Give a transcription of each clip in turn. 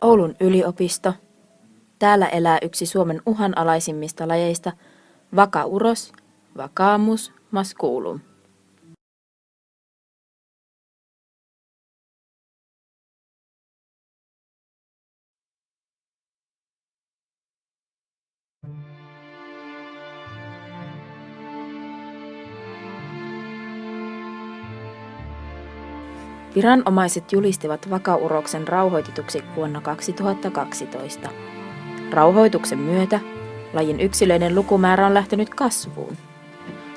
Oulun yliopisto. Täällä elää yksi Suomen uhanalaisimmista lajeista, vakauros, Vacaamus masculum. Viranomaiset julistivat vakauroksen rauhoitetuksi vuonna 2012. Rauhoituksen myötä lajin yksilöiden lukumäärä on lähtenyt kasvuun.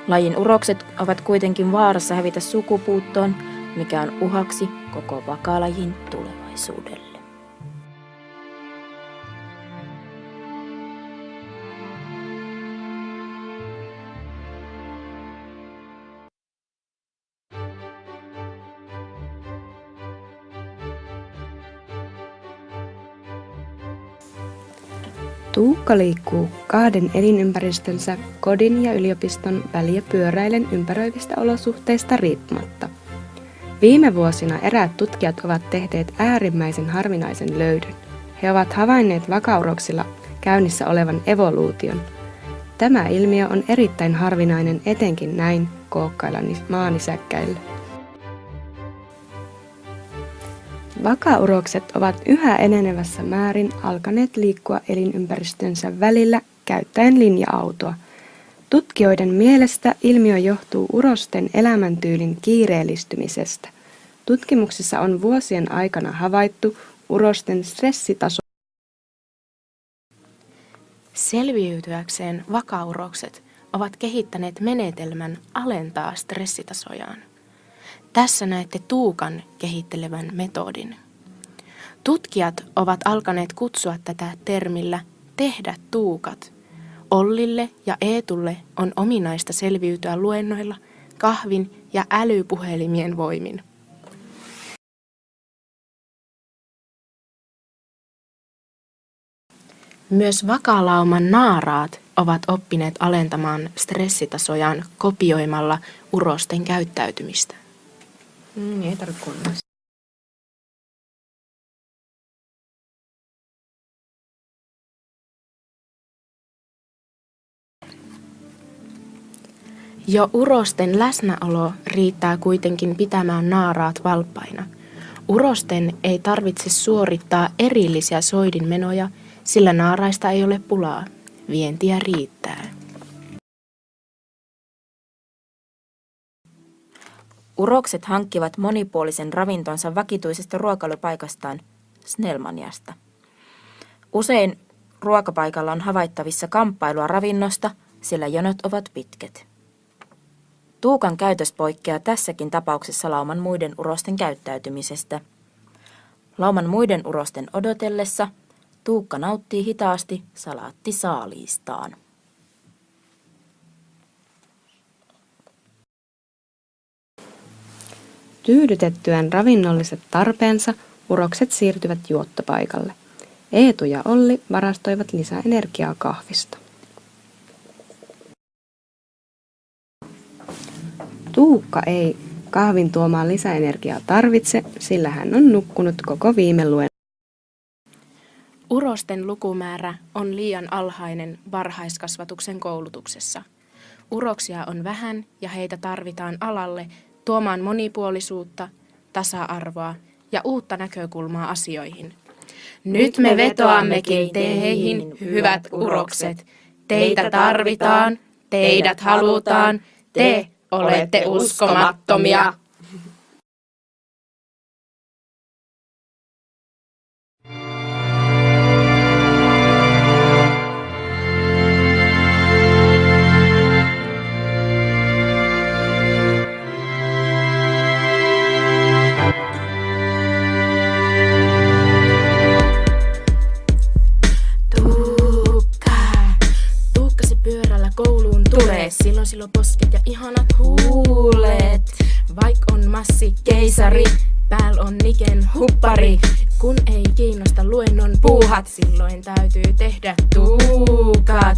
Lajin urokset ovat kuitenkin vaarassa hävitä sukupuuttoon, mikä on uhaksi koko vakalajin tulevaisuudelle. Tuukka liikkuu kahden elinympäristönsä, kodin ja yliopiston väliä pyöräillen ympäröivistä olosuhteista riippumatta. Viime vuosina eräät tutkijat ovat tehneet äärimmäisen harvinaisen löydön. He ovat havainneet vakauroksilla käynnissä olevan evoluution. Tämä ilmiö on erittäin harvinainen etenkin näin kookkailla maanisäkkäillä. Vakaurokset ovat yhä enenevässä määrin alkaneet liikkua elinympäristönsä välillä käyttäen linja-autoa. Tutkijoiden mielestä ilmiö johtuu urosten elämäntyylin kiireellistymisestä. Tutkimuksissa on vuosien aikana havaittu urosten stressitaso. Selviytyäkseen vakaurokset ovat kehittäneet menetelmän alentaa stressitasojaan. Tässä näette Tuukan kehittelevän metodin. Tutkijat ovat alkaneet kutsua tätä termillä tehdä tuukat. Ollille ja Eetulle on ominaista selviytyä luennoilla, kahvin ja älypuhelimien voimin. Myös vakalauman naaraat ovat oppineet alentamaan stressitasojaan kopioimalla urosten käyttäytymistä. Ei tarvitse kuunnella. Jo urosten läsnäolo riittää kuitenkin pitämään naaraat valppaina. Urosten ei tarvitse suorittaa erillisiä soidinmenoja, sillä naaraista ei ole pulaa. Vientiä riittää. Urokset hankkivat monipuolisen ravintonsa vakituisesta ruokailupaikastaan, Snellmaniasta. Usein ruokapaikalla on havaittavissa kamppailua ravinnosta, sillä jonot ovat pitkät. Tuukan käytös poikkeaa tässäkin tapauksessa lauman muiden urosten käyttäytymisestä. Lauman muiden urosten odotellessa Tuukka nauttii hitaasti salaattisaaliistaan. Tyydytettyään ravinnolliset tarpeensa, urokset siirtyvät juottopaikalle. Eetu ja Olli varastoivat lisää energiaa kahvista. Tuukka ei kahvin tuomaan lisäenergiaa tarvitse, sillä hän on nukkunut koko viime luen. Urosten lukumäärä on liian alhainen varhaiskasvatuksen koulutuksessa. Uroksia on vähän ja heitä tarvitaan alalle tuomaan monipuolisuutta, tasa-arvoa ja uutta näkökulmaa asioihin. Nyt me vetoammekin teihin, hyvät urokset. Teitä tarvitaan, teidät halutaan, te olette uskomattomia. Kouluun tulee, silloin posket ja ihanat huulet. Vaik on massi keisari, pääl on Niken huppari. Kun ei kiinnosta luennon puuhat, silloin täytyy tehdä tuukat.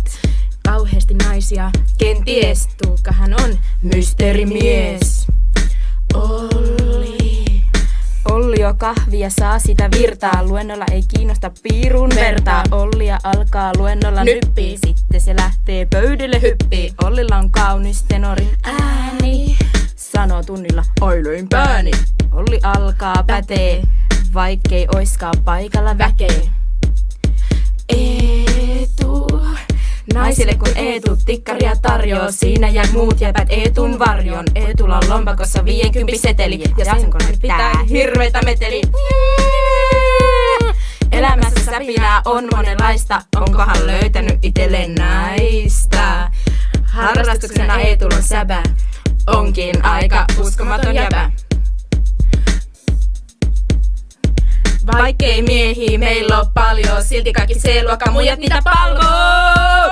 Kauheasti naisia, kenties, Tuukkahan on mysteerimies. Olli kahvia, saa sitä virtaa. Luennolla ei kiinnosta piirun vertaa. Ollia alkaa luennolla nyppii. Sitten se lähtee pöydille hyppii. Ollilla on kaunis tenorin ääni. Sanoo tunnilla, ai löin pääni. Olli alkaa pätee, vaikkei oiskaan paikalla väkee. Eetu. Naisille kun Eetu tikkaria tarjoaa, siinä jää muut jäpät Eetun varjon. Eetulla on lompakossa 50 seteli, ja sen kun ne pitää hirveitä meteli. Elämässä säpinää on monenlaista, onkohan löytänyt itselleen naista? Harrastuksena Eetulla on säbä, onkin aika uskomaton jäbä. Vaikkei miehiä meillä on paljon, silti kaikki C-luokan muijat niitä palvoo.